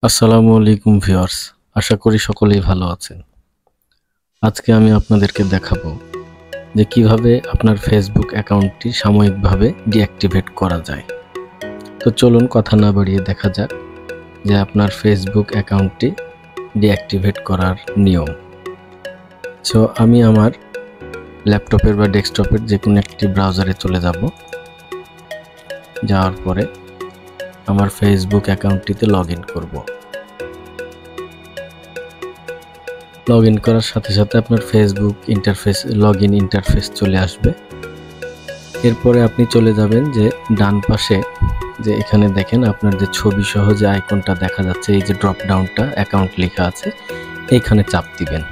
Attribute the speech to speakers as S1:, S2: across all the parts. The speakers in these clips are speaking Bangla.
S1: আসসালামু আলাইকুম ভিউয়ার্স, আশা করি সকলেই ভালো আছেন। আজকে আমি আপনাদেরকে দেখাবো যে কিভাবে আপনার ফেসবুক অ্যাকাউন্টটি সাময়িকভাবে ডিঅ্যাক্টিভেট করা যায়। তো চলুন কথা না বাড়িয়ে দেখা যাক যে আপনার ফেসবুক অ্যাকাউন্টটি ডিঅ্যাক্টিভেট করার নিয়ম। সো আমি আমার ল্যাপটপের বা ডেস্কটপের যে কোনো একটি ব্রাউজারে চলে যাব। যাওয়ার পরে আমার ফেসবুক অ্যাকাউন্টটিতে লগ ইন করব। লগ ইন করার সাথে সাথে আপনার Facebook interface log in interface চলে আসবে। এরপরে আপনি চলে যাবেন যে ডান পাশে যে এখানে দেখেন আপনার যে ছবি সহ যে আইকনটা দেখা যাচ্ছে, এই যে ড্রপ ডাউনটা অ্যাকাউন্ট লেখা আছে, এইখানে চাপ দিবেন।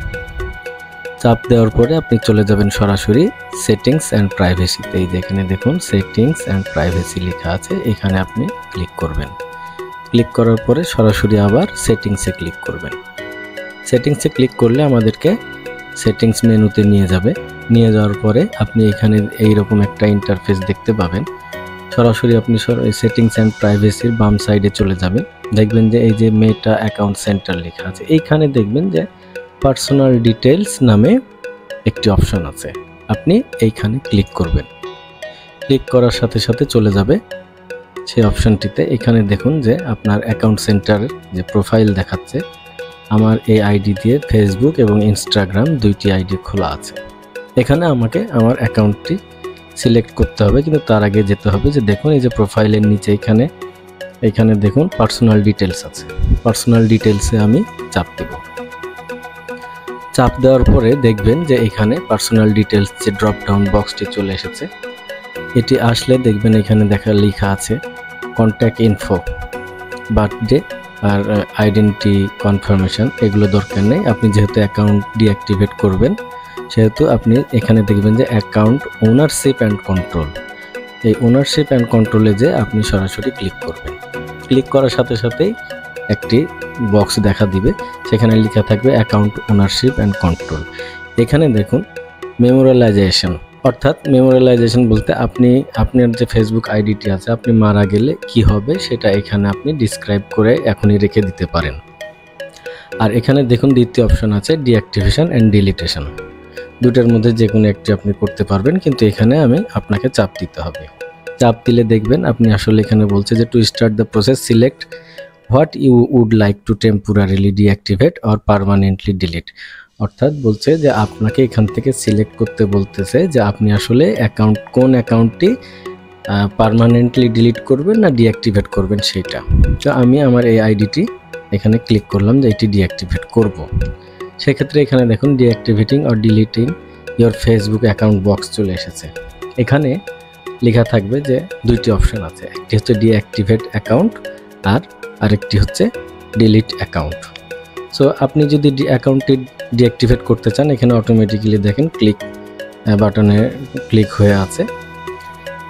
S1: চাপ দেওয়ার পরে আপনি চলে যাবেন সরাসরি সেটিংস অ্যান্ড প্রাইভেসিতে। এই যে এখানে দেখুন সেটিংস অ্যান্ড প্রাইভেসি লেখা আছে, এখানে আপনি ক্লিক করবেন। ক্লিক করার পরে সরাসরি আবার সেটিংসে ক্লিক করবেন। সেটিংসে ক্লিক করলে আমাদেরকে সেটিংস মেনুতে নিয়ে যাবে। নিয়ে যাওয়ার পরে আপনি এখানে এইরকম একটা ইন্টারফেস দেখতে পাবেন। সরাসরি আপনি সেটিংস অ্যান্ড প্রাইভেসির বাম সাইডে চলে যাবেন। দেখবেন যে এই যে মেটা অ্যাকাউন্ট সেন্টার লেখা আছে, এইখানে দেখবেন যে পার্সোনাল ডিটেলস নামে একটি অপশন আছে, আপনি এইখানে ক্লিক করবেন। ক্লিক করার সাথে সাথে চলে যাবে সেই অপশনটিতে। এখানে দেখুন যে আপনার অ্যাকাউন্ট সেন্টারের যে প্রোফাইল দেখাচ্ছে, আমার এই আইডি দিয়ে ফেসবুক এবং ইনস্টাগ্রাম দুইটি আইডি খোলা আছে। এখানে আমাকে আমার অ্যাকাউন্টটি সিলেক্ট করতে হবে, কিন্তু তার আগে যেতে হবে যে দেখুন এই যে প্রোফাইলের নিচে এখানে দেখুন পার্সোনাল ডিটেলস আছে। পার্সোনাল ডিটেলসে আমি চাপ দেব। চাপ দেওয়ার পরে দেখবেন যে এখানে পার্সোনাল ডিটেলস যে ড্রপ ডাউন বক্সটি চলে এসেছে। এটি আসলে দেখবেন এখানে লেখা আছে কন্ট্যাক্ট ইনফো, বার্থডে আর আইডেন্টি কনফার্মেশন, এগুলো দরকার নেই। আপনি যেহেতু অ্যাকাউন্ট ডিঅ্যাক্টিভেট করবেন সেহেতু আপনি এখানে দেখবেন যে অ্যাকাউন্ট ওনারশিপ অ্যান্ড কন্ট্রোল, এই ওনারশিপ অ্যান্ড কন্ট্রোলে যে আপনি সরাসরি ক্লিক করবেন। ক্লিক করার সাথে সাথেই একটি বক্স দেখা দিবে, সেখানে লেখা থাকবে অ্যাকাউন্ট ওনারশিপ অ্যান্ড কন্ট্রোল। এখানে দেখুন মেমোরিয়ালাইজেশন, অর্থাৎ মেমোরিয়ালাইজেশন বলতে আপনার যে ফেসবুক আইডিটি আছে, আপনি মারা গেলে কি হবে সেটা এখানে আপনি ডিসক্রাইব করে এখনই রেখে দিতে পারেন। আর এখানে দেখুন দ্বিতীয় অপশন আছে ডিঅ্যাক্টিভেশন অ্যান্ড ডিলিটেশন, দুটার মধ্যে যে কোনো একটি আপনি করতে পারবেন, কিন্তু এখানে আপনাকে চাপ দিতে হবে। চাপ দিলে দেখবেন আপনি আসলে এখানে বলছে যে to start the process select what you would like to temporarily deactivate or permanently delete, অর্থাৎ বলছে যে আপনাকে এখান থেকে সিলেক্ট করতে বলতেছে যে আপনি আসলে কোন অ্যাকাউন্টটি পার্মানেন্টলি ডিলিট করবেন না ডিঅ্যাক্টিভেট করবেন সেটা। তো আমি আমার এই আইডিটি এখানে ক্লিক করলাম যে এটি ডিঅ্যাক্টিভেট করব। সেক্ষেত্রে এখানে দেখুন deactivating or deleting your Facebook account box চলে এসেছে। এখানে লেখা থাকবে যে দুইটি অপশন আছে, একটি হচ্ছে ডিঅ্যাক্টিভেট অ্যাকাউন্ট আর আরেকটি হচ্ছে ডিলিট অ্যাকাউন্ট। সো আপনি যদি অ্যাকাউন্টটি ডিঅ্যাক্টিভেট করতে চান, এখানে অটোমেটিক্যালি দেখেন ক্লিক বাটনে ক্লিক হয়ে আছে,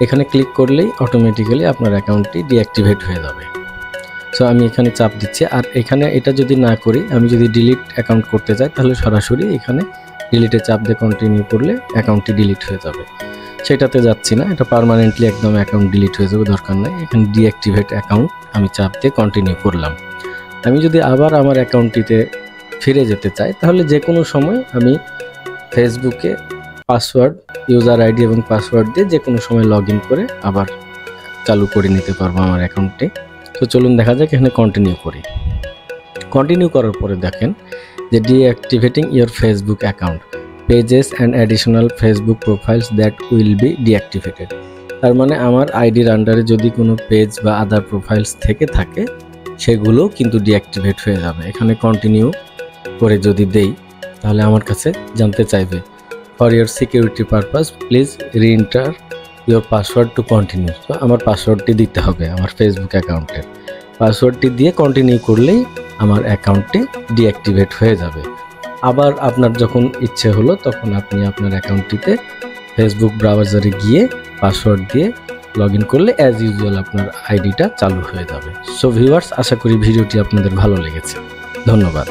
S1: এখানে ক্লিক করলেই অটোমেটিক্যালি আপনার অ্যাকাউন্টটি ডিঅ্যাক্টিভেট হয়ে যাবে। সো আমি এখানে চাপ দিচ্ছি। আর এখানে এটা যদি না করি, আমি যদি ডিলিট অ্যাকাউন্ট করতে চাই, তাহলে সরাসরি এখানে ডিলিটে চাপ দিয়ে কন্টিনিউ করলে অ্যাকাউন্টটি ডিলিট হয়ে যাবে। সেটাতে যাচ্ছি না, এটা পার্মানেন্টলি একদম অ্যাকাউন্ট ডিলিট হয়ে যাবে, দরকার নাই। এখানে ডিঅ্যাক্টিভেট অ্যাকাউন্ট আমি চাপ দিয়ে কন্টিনিউ করলাম। আমি যদি আবার আমার অ্যাকাউন্টটিতে ফিরে যেতে চাই, তাহলে যে কোনো সময় আমি ফেসবুকে পাসওয়ার্ড, ইউজার আইডি এবং পাসওয়ার্ড দিয়ে যে কোনো সময় লগ ইন করে আবার চালু করে নিতে পারবো আমার অ্যাকাউন্টটি। তো চলুন দেখা যাক, এখানে কন্টিনিউ করি। কন্টিনিউ করার পরে দেখেন যে deactivating your Facebook account, pages and additional Facebook profiles that will be deactivated. তার মানে আমার আইডির আন্ডারে যদি কোনো পেজ বা আদার প্রোফাইলস থেকে থাকে, সেগুলো কিন্তু ডিঅ্যাক্টিভেট হয়ে যাবে। এখানে কন্টিনিউ করে যদি দেই, তাহলে আমার কাছে জানতে চাইবে for your security purpose please re-enter your password to continue. তো আমার পাসওয়ার্ডটি দিতে হবে, আমার ফেসবুক অ্যাকাউন্টের পাসওয়ার্ডটি দিয়ে কন্টিনিউ করলেই আমার অ্যাকাউন্টটি ডিঅ্যাক্টিভেট হয়ে যাবে। আবার আপনার যখন ইচ্ছে হলো, তখন আপনি আপনার অ্যাকাউন্টটিতে ফেসবুক ব্রাউজারে গিয়ে পাসওয়ার্ড দিয়ে লগ ইন করলে অ্যাজ ইউজুয়াল আপনার আইডিটা চালু হয়ে যাবে। সো ভিউয়ার্স, আশা করি ভিডিওটি আপনাদের ভালো লেগেছে। ধন্যবাদ।